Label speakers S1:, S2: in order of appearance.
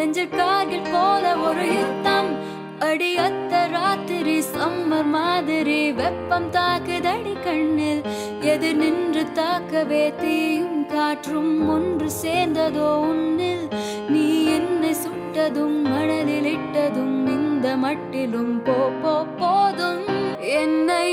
S1: நெஞ்சில் கார்கில் போல ஒரு யுத்தம். அடியத்த ராத்திரி சம்மர் மாதிரி வெப்பம் தாக்குதடி கண்ணில். எதிர் நின்று தாக்கவே தீயும் காற்றும் ஒன்று சேர்ந்ததோ உன்னில். நீ என்னை சுட்டதும் மணலில் இட்டதும் இந்த மட்டிலும் போ போ போதும். என்னை